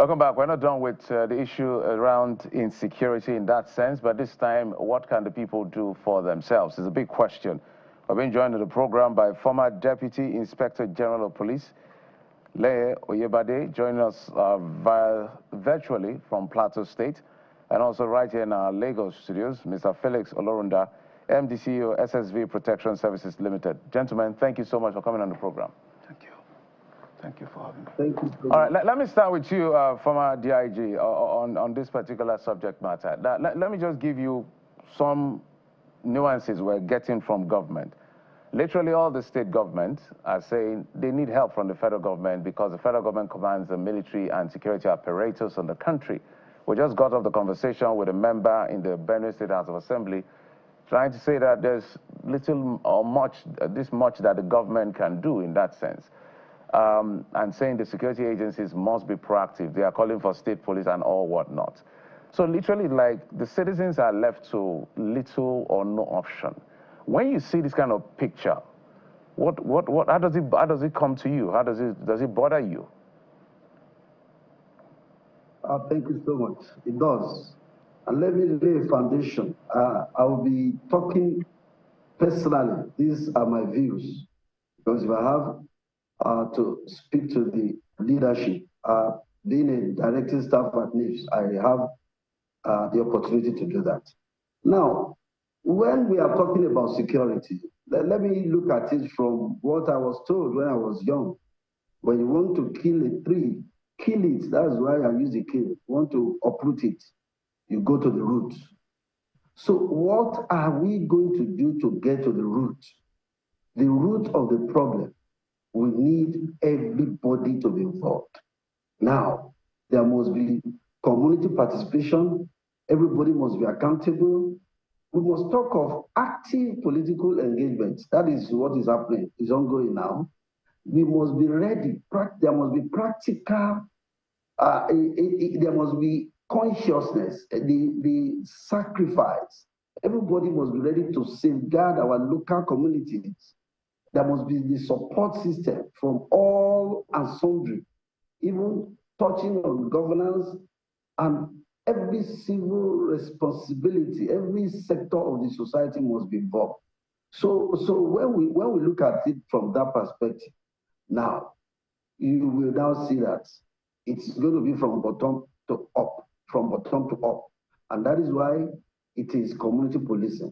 Welcome back. We're not done with the issue around insecurity in that sense, but this time, what can the people do for themselves? It's a big question. We're being joined in the program by former Deputy Inspector General of Police, Leye Oyebade, joining us virtually from Plateau State, and also right here in our Lagos studios, Mr. Felix Olorunda, MD/CEO, SSV Protection Services Limited. Gentlemen, thank you so much for coming on the program. Thank you. Thank you for having me. Thank you. All right, let me start with you, former DIG, on this particular subject matter. Let me just give you some nuances we're getting from government. Literally all the state governments are saying they need help from the federal government because the federal government commands the military and security apparatus in the country. We just got off the conversation with a member in the Benue State House of Assembly trying to say that there's little or much that the government can do in that sense. And saying the security agencies must be proactive. They are calling for state police and all whatnot. So literally, like, the citizens are left to little or no option. When you see this kind of picture, how does it come to you? How does it bother you? Thank you so much. It does. And let me lay a foundation. I will be talking personally. These are my views. Because if I have to speak to the leadership, being a directing staff at NIFS, I have the opportunity to do that. Now, when we are talking about security, let me look at it from what I was told when I was young. When you want to kill a tree, kill it. That's why I use the kill. You want to uproot it, you go to the root. So what are we going to do to get to the root? The root of the problem. We need everybody to be involved. Now, there must be community participation. Everybody must be accountable. We must talk of active political engagement. That is what is happening. It's ongoing now. We must be ready. There must be practical, there must be consciousness, the sacrifice. Everybody must be ready to safeguard our local communities. There must be the support system from all and sundry, even touching on governance and every civil responsibility, every sector of the society must be involved. So when we look at it from that perspective, now you will now see that it's going to be from bottom to up, and that is why it is community policing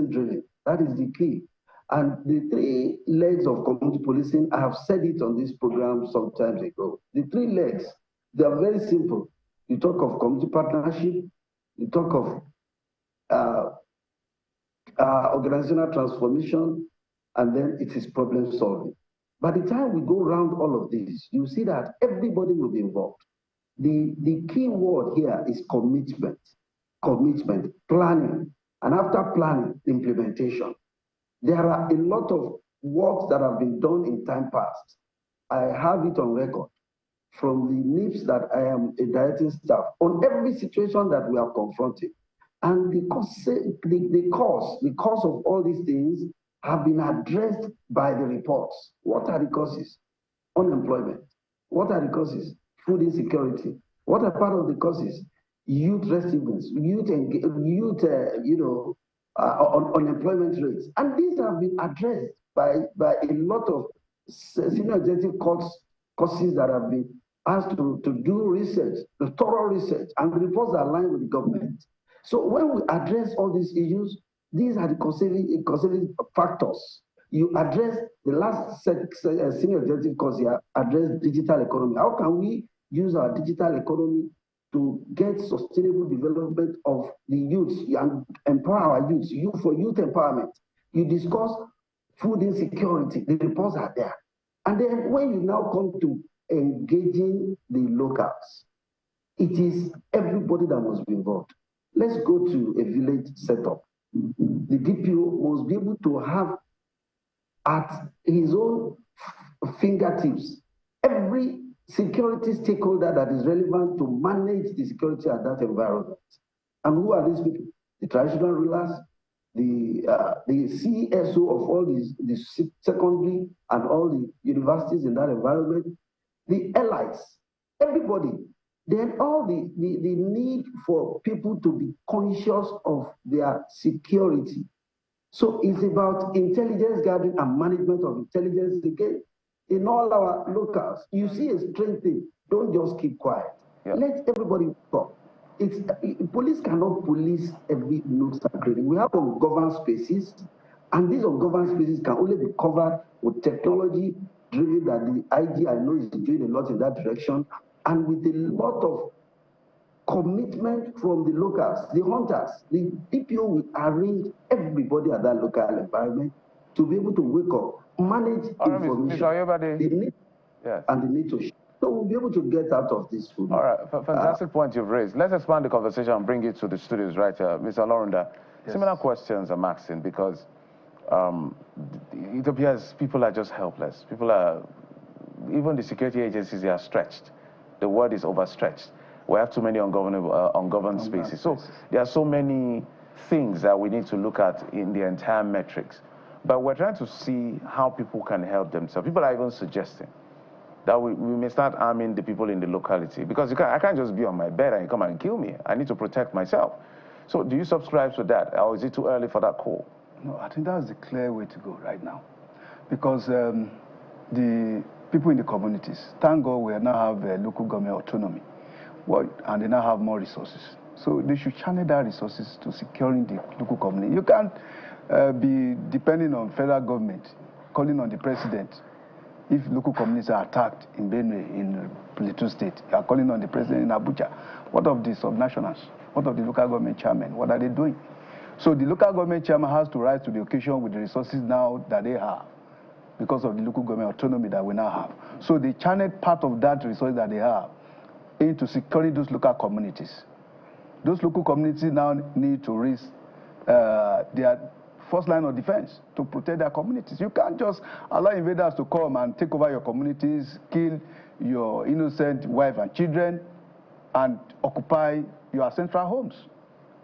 drilling. That is the key. And the three legs of community policing, I have said it on this program some time ago. The three legs, they are very simple. You talk of community partnership, you talk of organizational transformation, and then it is problem solving. By the time we go around all of this, you see that everybody will be involved. The key word here is commitment, planning, and after planning, implementation. There are a lot of works that have been done in time past. I have it on record from the NIFS that I am a directing staff on every situation that we are confronted. And the cause of all these things have been addressed by the reports. What are the causes? Unemployment. What are the causes? Food insecurity. What are part of the causes? Youth restiveness, unemployment rates. And these have been addressed by a lot of senior executive courses that have been asked to do research, the thorough research, and the reports are aligned with the government. So when we address all these issues, these are the conserving factors. You address the last senior executive course here, address digital economy. How can we use our digital economy to get sustainable development of the youth and empower our youth, for youth empowerment? You discuss food insecurity, the reports are there. And then when you now come to engaging the locals, it is everybody that must be involved. Let's go to a village setup. The DPO must be able to have at his own fingertips every security stakeholder that is relevant to manage the security at that environment. And who are these people? The traditional rulers, the CSO of all the secondary and all the universities in that environment, the allies, everybody. Then all the need for people to be conscious of their security. So it's about intelligence gathering and management of intelligence again. In all our locals, you see a strange thing, don't just keep quiet. Yeah. Let everybody talk. Police cannot police every nook and cranny. We have ungoverned spaces, and these ungoverned spaces can only be covered with technology driven that the IG, I know, is doing a lot in that direction, and with a lot of commitment from the locals, the hunters. The DPO will arrange everybody at that local environment to be able to wake up, manage information, yes, and the need to share. So we'll be able to get out of this food. All right, fantastic point you've raised. Let's expand the conversation and bring it to the studios right here. Mr. Lorunda, yes, similar questions I'm asking because it appears people are just helpless. People are, even the security agencies, they are stretched. The word is overstretched. We have too many ungoverned spaces. So there are so many things that we need to look at in the entire metrics. But we're trying to see how people can help themselves. People are even suggesting that we may start arming the people in the locality, because I can't just be on my bed and you come and kill me. I need to protect myself. So do you subscribe to that, or is it too early for that call? No, I think that's the clear way to go right now. Because the people in the communities, thank God we now have local government autonomy. And they now have more resources. So they should channel that resources to securing the local community. You can't be depending on federal government, calling on the president. If local communities are attacked in Benue, in Plateau State, you are calling on the president in Abuja. What of the subnationals? What of the local government chairmen? What are they doing? So the local government chairman has to rise to the occasion with the resources now that they have, because of the local government autonomy that we now have. So they channel part of that resource that they have into securing those local communities. Those local communities now need to raise their first line of defense to protect their communities. You can't just allow invaders to come and take over your communities, kill your innocent wife and children, and occupy your central homes.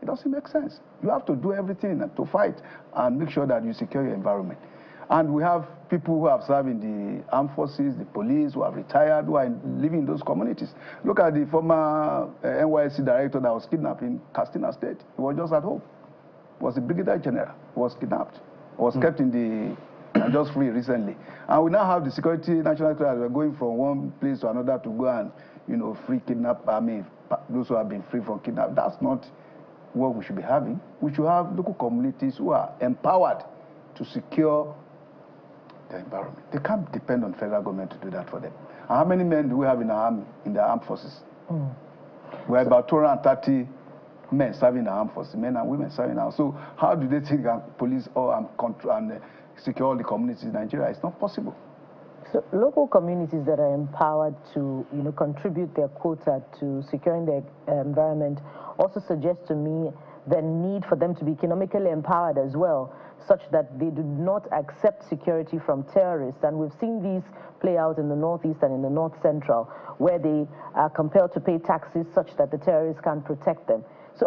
It doesn't make sense. You have to do everything to fight and make sure that you secure your environment. And we have people who have served in the armed forces, the police, who have retired, who are living in those communities. Look at the former NYSC director that was kidnapped in Katsina State. He was just at home. He was a brigadier general. He was kidnapped. He was kept in the, just free recently. And we now have the security national security. We're going from one place to another to go and, free kidnap, those who have been free from kidnap. That's not what we should be having. We should have local communities who are empowered to secure the environment. They can't depend on federal government to do that for them. And how many men do we have in the armed forces? We have about 230 men serving the armed forces, men and women serving now. So how do they think that police control and secure all the communities in Nigeria? It's not possible. So local communities that are empowered to contribute their quota to securing their environment also suggest to me the need for them to be economically empowered as well, such that they do not accept security from terrorists. And we've seen these play out in the Northeast and in the North Central, where they are compelled to pay taxes such that the terrorists can't protect them. So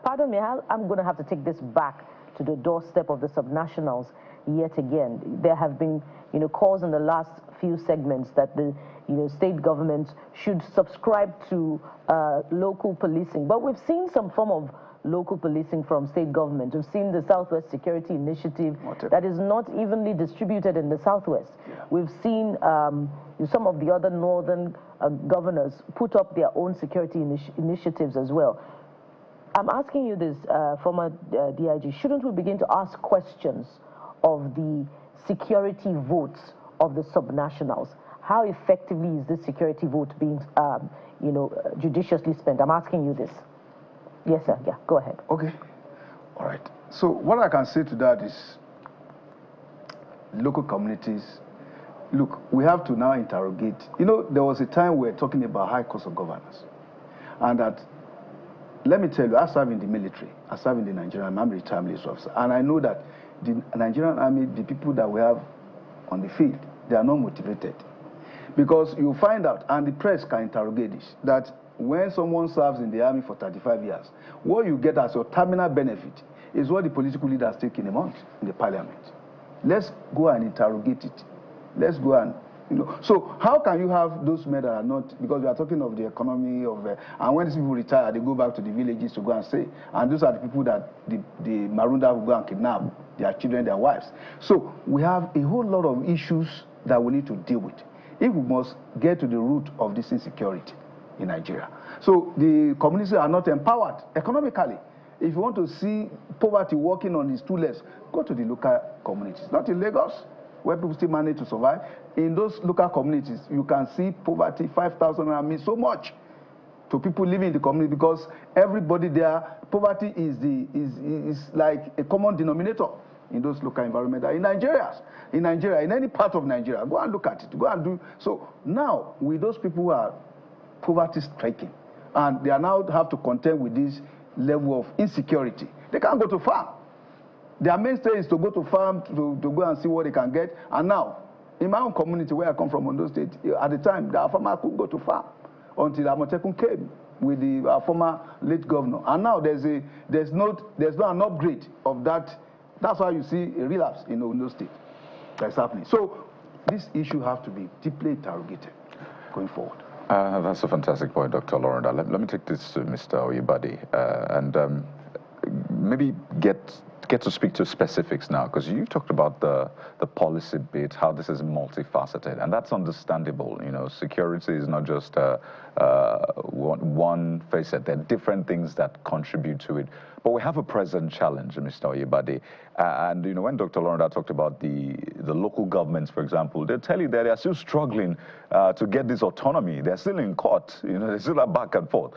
pardon me, I'm going to have to take this back to the doorstep of the subnationals yet again. There have been calls in the last few segments that the state governments should subscribe to local policing. But we've seen some form of local policing from state government. We've seen the Southwest Security Initiative that is not evenly distributed in the Southwest. Yeah. We've seen some of the other northern governors put up their own security initiatives as well. I'm asking you this, former DIG, shouldn't we begin to ask questions of the security votes of the subnationals? How effectively is this security vote being, judiciously spent? I'm asking you this. Yes, sir. Yeah, go ahead. Okay. All right. So what I can say to that is, local communities, look, we have to now interrogate. There was a time we were talking about high cost of governance. And that, let me tell you, I serve in the military. I serve in the Nigerian Army, retired military officer. And I know that the Nigerian Army, the people that we have on the field, they are not motivated. Because you find out, and the press can interrogate this, that when someone serves in the army for 35 years, what you get as your terminal benefit is what the political leaders take in a month in the parliament. Let's go and interrogate it. Let's go and, You know, so how can you have those men that are not, because we are talking of the economy of, and when these people retire, they go back to the villages to go and stay, and those are the people that the Marunda will go and kidnap their children, their wives. So we have a whole lot of issues that we need to deal with if we must get to the root of this insecurity in Nigeria. So the communities are not empowered economically. If you want to see poverty walking on its two legs, go to the local communities, not in Lagos, where people still manage to survive. In those local communities, you can see poverty, 5,000 naira means so much to people living in the community, because everybody there, poverty is like a common denominator in those local environments. In Nigeria, in any part of Nigeria, go and look at it, go and do. So now, with those people who are poverty striking, and they are now have to contend with this level of insecurity, they can't go to farm. Their mainstay is to go to farm, to go and see what they can get. And now, in my own community where I come from, Ondo State, at the time, the farmer could go to farm until Amotekun came with the former late governor. And now there's not an upgrade of that. That's why you see a relapse in Ondo State that's happening. So this issue has to be deeply interrogated going forward. That's a fantastic point, Dr. Lorenda. Let me take this to Mr. Oyebade and maybe get to speak to specifics now, because you talked about the policy bit, how this is multifaceted, and that's understandable. You know, security is not just one facet. There are different things that contribute to it. But we have a present challenge, Mr. Oyebade. And you know, when Dr. Lorenda talked about the local governments, for example, they tell you that they are still struggling to get this autonomy. They're still in court. You know, they're still back and forth.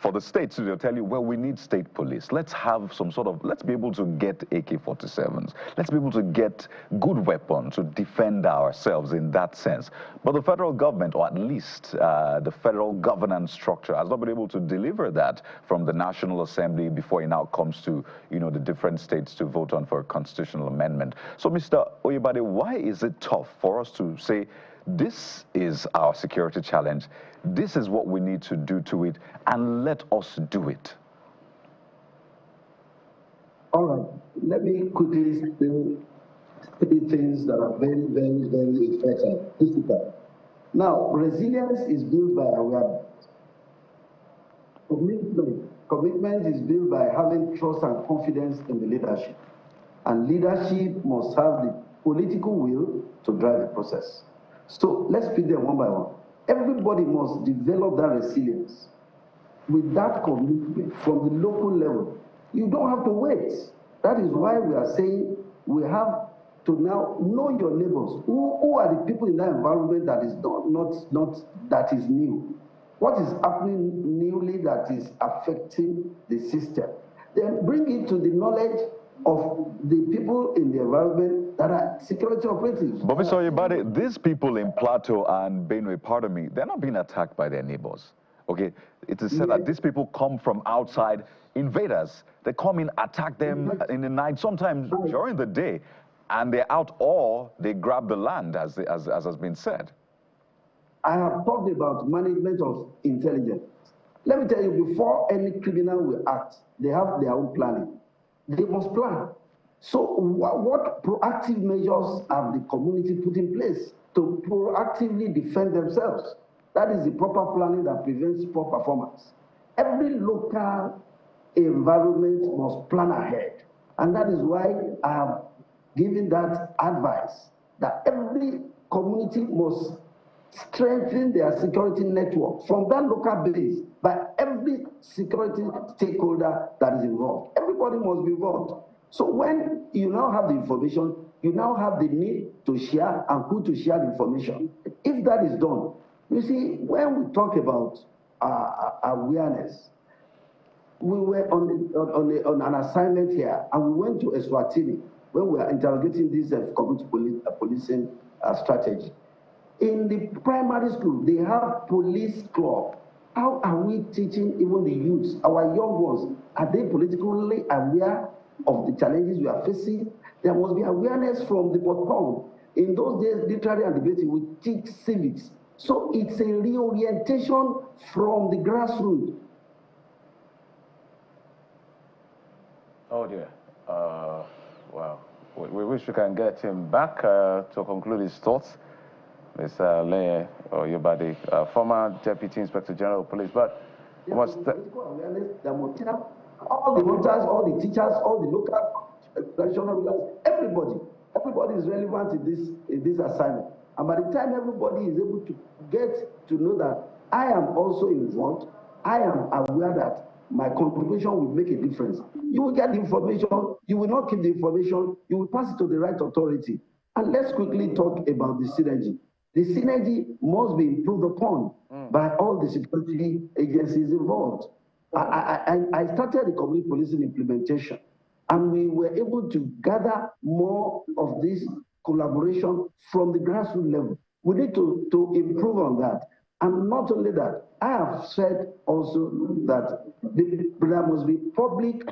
For the states, they'll tell you, well, we need state police. Let's have some sort of, let's be able to get AK-47s. Let's be able to get good weapons to defend ourselves in that sense. But the federal government, or at least the federal governance structure, has not been able to deliver that from the National Assembly before it now comes to, you know, the different states to vote on for a constitutional amendment. So, Mr. Oyebade, why is it tough for us to say, this is our security challenge, this is what we need to do to it, and let us do it? All right, let me quickly say 3 things that are very, very, very difficult. Now, resilience is built by awareness. Commitment is built by having trust and confidence in the leadership. And leadership must have the political will to drive the process. So let's pick them one by one. Everybody must develop that resilience. With that commitment from the local level, you don't have to wait. That is why we are saying we have to now know your neighbors. Who are the people in that environment that is not that is new? What is happening newly that is affecting the system? Then bring it to the knowledge of the people in the environment that are security operatives. But Mr. Oyebade, these people in Plateau and Benue, pardon me, they're not being attacked by their neighbors. Okay, it is said that these people come from outside, invaders. They come in, attack them in the night, sometimes during the day, and they're out, or they grab the land, as has been said. I have talked about management of intelligence. Let me tell you, before any criminal will act, they have their own planning. They must plan. So what proactive measures have the community put in place to proactively defend themselves? That is the proper planning that prevents poor performance. Every local environment must plan ahead. And that is why I have given that advice, that every community must strengthen their security network from that local base by every security stakeholder that is involved. Everybody must be involved. So when you now have the information, you now have the need to share and who to share the information. If that is done, you see, when we talk about awareness, we were on an assignment here, and we went to Eswatini when we were interrogating this community policing strategy. In the primary school, they have police club. How are we teaching even the youths, our young ones? Are they politically aware of the challenges we are facing? There must be awareness from the bottom. In those days, literary and debating, we teach civics. So it's a reorientation from the grassroots. Oh dear. Wow. We wish we can get him back to conclude his thoughts. Mr. Leye Oyebade, former Deputy Inspector General of Police. But political awareness, the motel, all the voters, all the teachers, all the local traditional leaders, everybody is relevant in this assignment. And by the time everybody is able to get to know that I am also involved, I am aware that my contribution will make a difference. You will get the information, you will not keep the information, you will pass it to the right authority. And let's quickly talk about the synergy. The synergy must be improved upon by all the security agencies involved. I started the community policing implementation, and we were able to gather more of this collaboration from the grassroots level. We need to improve on that. And not only that, I have said also that there must be public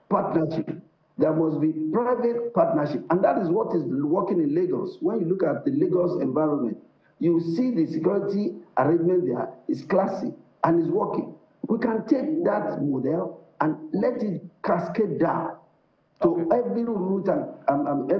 partnership. There must be private partnership. And that is what is working in Lagos. When you look at the Lagos environment, you see the security arrangement there is classy and is working. We can take that model and let it cascade down to every route and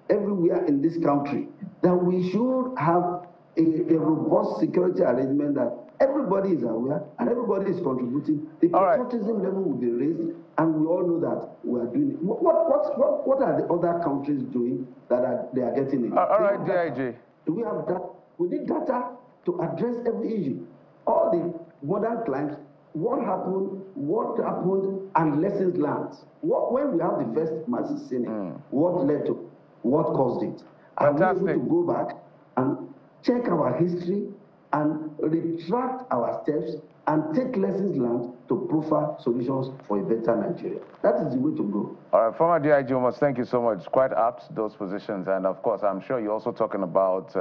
everywhere in this country. That we should have a robust security arrangement that everybody is aware and everybody is contributing. The patriotism level will be raised, and we all know that we are doing it. What are the other countries doing that they are getting it? All right, DIG. Do we have that? We need data to address every issue. All the modern crimes, what happened, and lessons learned. When we have the first mass sinning, what led to, what caused it? Are we able to go back and check our history and retract our steps and take lessons learned to profile solutions for a better Nigeria? That is the way to go. All right, former DIG Omos, thank you so much. Quite apt, those positions. And of course, I'm sure you're also talking about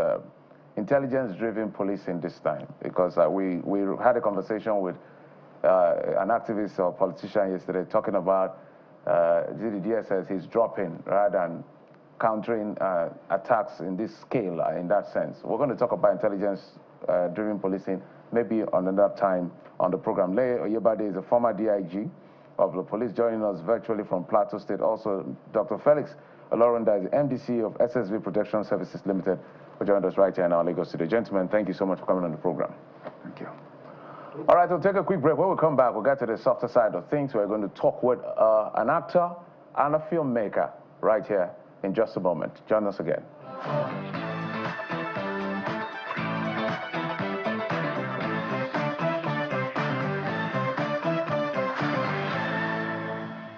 intelligence-driven policing this time, because we had a conversation with an activist or politician yesterday talking about the DSS is dropping rather than countering attacks in this scale, in that sense. We're going to talk about intelligence-driven policing maybe on another time on the program. Leye Oyebade is a former DIG of the police, joining us virtually from Plateau State. Also, Dr. Felix Olorunda is the MDC of SSV Protection Services Limited, who joined us right here in our Lagos Studio. Gentlemen, thank you so much for coming on the program. Thank you. All right, we'll take a quick break. When we come back, we'll get to the softer side of things. We're going to talk with an actor and a filmmaker right here in just a moment. Join us again.